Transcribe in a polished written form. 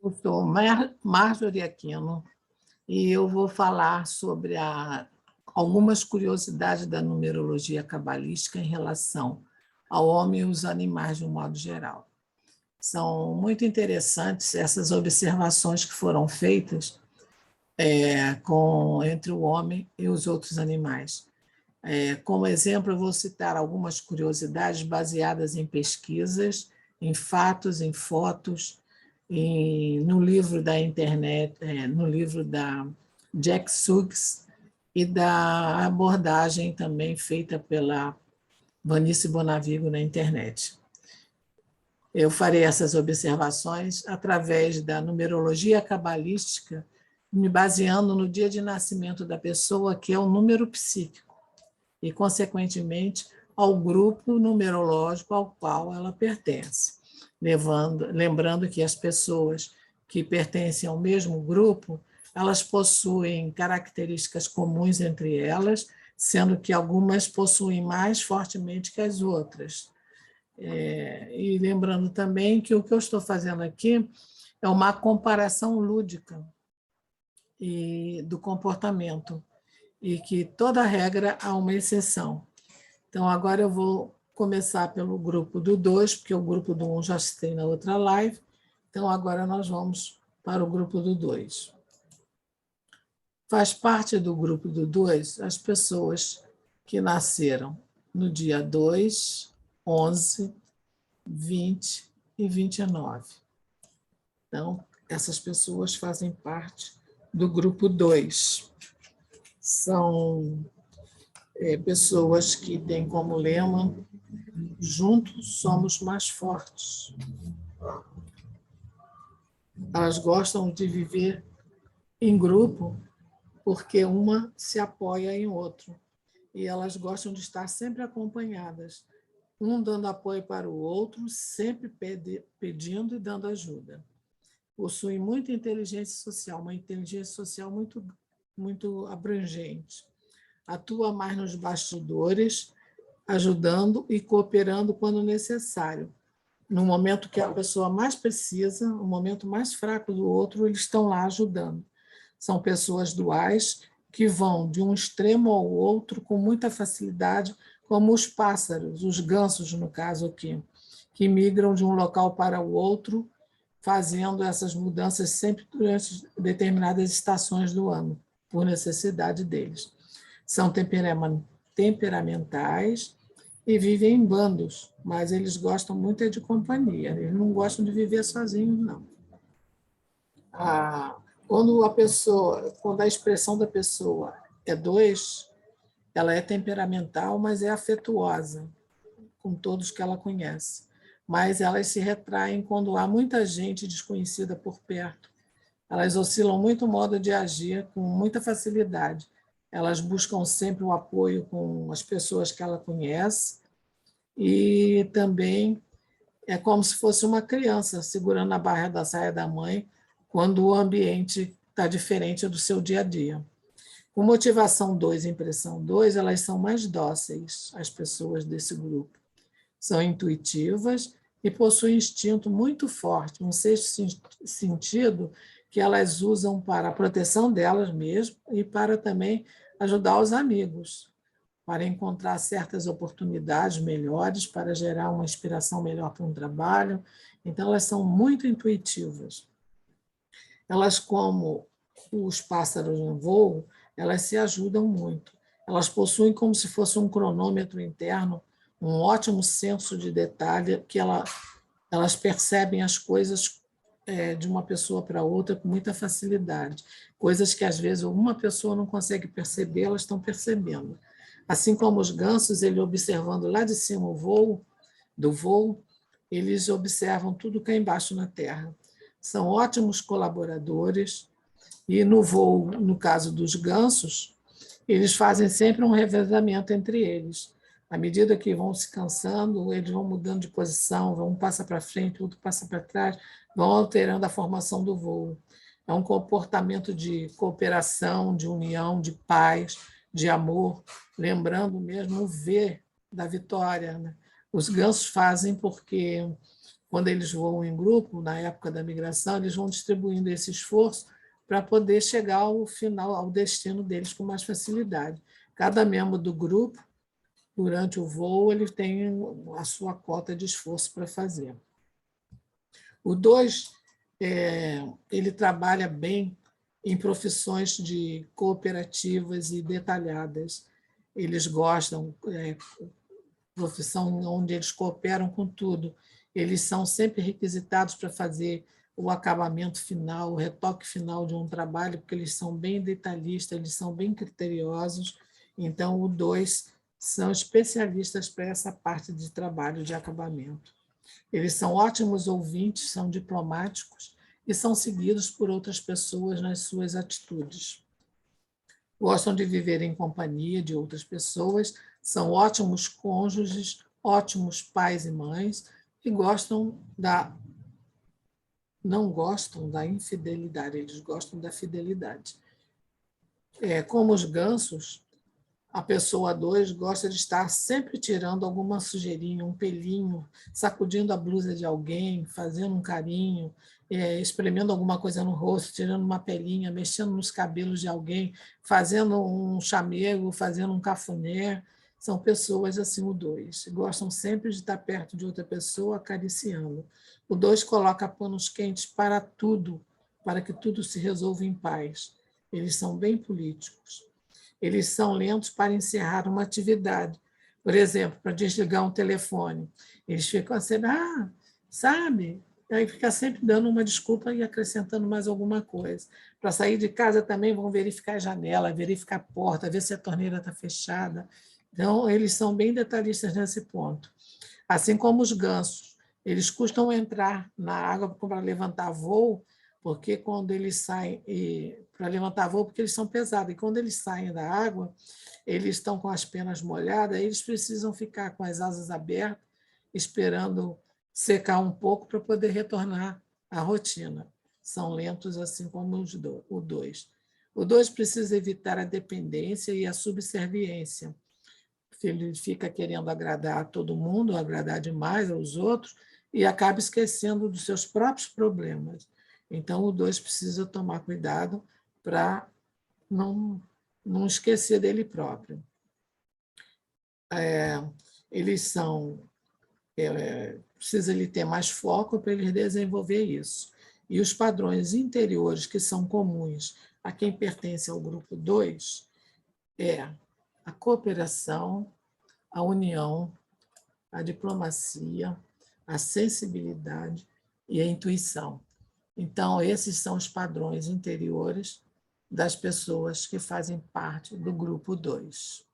Eu sou Marjorie Aquino e eu vou falar sobre algumas curiosidades da numerologia cabalística em relação ao homem e os animais de um modo geral. São muito interessantes essas observações que foram feitas entre o homem e os outros animais. Como exemplo, eu vou citar algumas curiosidades baseadas em pesquisas, em fatos, em fotos, no livro da internet, no livro da Jack Suggs e da abordagem também feita pela Vanice Bonavigo na internet. Eu farei essas observações através da numerologia cabalística, me baseando no dia de nascimento da pessoa, que é o número psíquico, e, consequentemente, ao grupo numerológico ao qual ela pertence. Lembrando que as pessoas que pertencem ao mesmo grupo, elas possuem características comuns entre elas, sendo que algumas possuem mais fortemente que as outras. E lembrando também que o que eu estou fazendo aqui é uma comparação lúdica do comportamento, e que toda regra há uma exceção. Então, agora eu vou começar pelo grupo do 2, porque o grupo do 1 já citei na outra live. Então, agora nós vamos para o grupo do 2. Faz parte do grupo do 2 as pessoas que nasceram no dia 2, 11, 20 e 29. Então, essas pessoas fazem parte do grupo 2. São pessoas que têm como lema: juntos somos mais fortes. Elas gostam de viver em grupo porque uma se apoia em outro, e elas gostam de estar sempre acompanhadas, um dando apoio para o outro, sempre pedindo e dando ajuda. Possuem muita inteligência social, uma inteligência social muito abrangente. Atua mais nos bastidores, ajudando e cooperando quando necessário. No momento que a pessoa mais precisa, no momento mais fraco do outro, eles estão lá ajudando. São pessoas duais que vão de um extremo ao outro com muita facilidade, como os pássaros, os gansos, no caso aqui, que migram de um local para o outro, fazendo essas mudanças sempre durante determinadas estações do ano, por necessidade deles. São temperamentais e vivem em bandos, mas eles gostam muito de companhia, eles não gostam de viver sozinhos, não. Quando a expressão da pessoa é 2, ela é temperamental, mas é afetuosa com todos que ela conhece. Mas elas se retraem quando há muita gente desconhecida por perto. Elas oscilam muito o modo de agir com muita facilidade. Elas buscam sempre o apoio com as pessoas que ela conhece, e também é como se fosse uma criança segurando a barra da saia da mãe quando o ambiente está diferente do seu dia a dia. Com motivação 2 e impressão 2, elas são mais dóceis, as pessoas desse grupo. São intuitivas e possuem instinto muito forte, um sexto sentido que elas usam para a proteção delas mesmas e para também ajudar os amigos, para encontrar certas oportunidades melhores, para gerar uma inspiração melhor para um trabalho. Então, elas são muito intuitivas. Elas, como os pássaros em voo, elas se ajudam muito. Elas possuem como se fosse um cronômetro interno, um ótimo senso de detalhe, que elas percebem as coisas de uma pessoa para outra com muita facilidade. Coisas que, às vezes, uma pessoa não consegue perceber, elas estão percebendo. Assim como os gansos, ele observando lá de cima do voo, eles observam tudo cá embaixo na terra. São ótimos colaboradores, e no voo, no caso dos gansos, eles fazem sempre um revezamento entre eles. À medida que vão se cansando, eles vão mudando de posição, um passa para frente, outro passa para trás, vão alterando a formação do voo. É um comportamento de cooperação, de união, de paz, de amor, lembrando mesmo o V da vitória, né? Os gansos fazem porque quando eles voam em grupo, na época da migração, eles vão distribuindo esse esforço para poder chegar ao final, ao destino deles com mais facilidade. Cada membro do grupo, durante o voo, ele tem a sua cota de esforço para fazer. O 2, ele trabalha bem em profissões de cooperativas e detalhadas. Eles gostam, profissão onde eles cooperam com tudo. Eles são sempre requisitados para fazer o acabamento final, o retoque final de um trabalho, porque eles são bem detalhistas, eles são bem criteriosos. Então, o 2 são especialistas para essa parte de trabalho de acabamento. Eles são ótimos ouvintes, são diplomáticos e são seguidos por outras pessoas nas suas atitudes. Gostam de viver em companhia de outras pessoas, são ótimos cônjuges, ótimos pais e mães e não gostam da infidelidade, eles gostam da fidelidade. Como os gansos, a pessoa 2 gosta de estar sempre tirando alguma sujeirinha, um pelinho, sacudindo a blusa de alguém, fazendo um carinho, espremendo alguma coisa no rosto, tirando uma pelinha, mexendo nos cabelos de alguém, fazendo um chamego, fazendo um cafuné. São pessoas assim, o 2. Gostam sempre de estar perto de outra pessoa, acariciando. O 2 coloca panos quentes para tudo, para que tudo se resolva em paz. Eles são bem políticos. Eles são lentos para encerrar uma atividade. Por exemplo, para desligar um telefone. Eles ficam assim, sabe? Aí fica sempre dando uma desculpa e acrescentando mais alguma coisa. Para sair de casa também vão verificar a janela, verificar a porta, ver se a torneira está fechada. Então, eles são bem detalhistas nesse ponto. Assim como os gansos. Eles custam entrar na água para levantar voo, porque quando eles saem para levantar voo, porque eles são pesados, e quando eles saem da água, eles estão com as penas molhadas, eles precisam ficar com as asas abertas, esperando secar um pouco para poder retornar à rotina. São lentos, assim como o 2. O 2 precisa evitar a dependência e a subserviência. Ele fica querendo agradar a todo mundo, agradar demais aos outros, e acaba esquecendo dos seus próprios problemas. Então, o 2 precisa tomar cuidado para não esquecer dele próprio. Eles são... precisa ele ter mais foco para ele desenvolver isso. E os padrões interiores que são comuns a quem pertence ao grupo 2 a cooperação, a união, a diplomacia, a sensibilidade e a intuição. Então, esses são os padrões interiores das pessoas que fazem parte do grupo 2.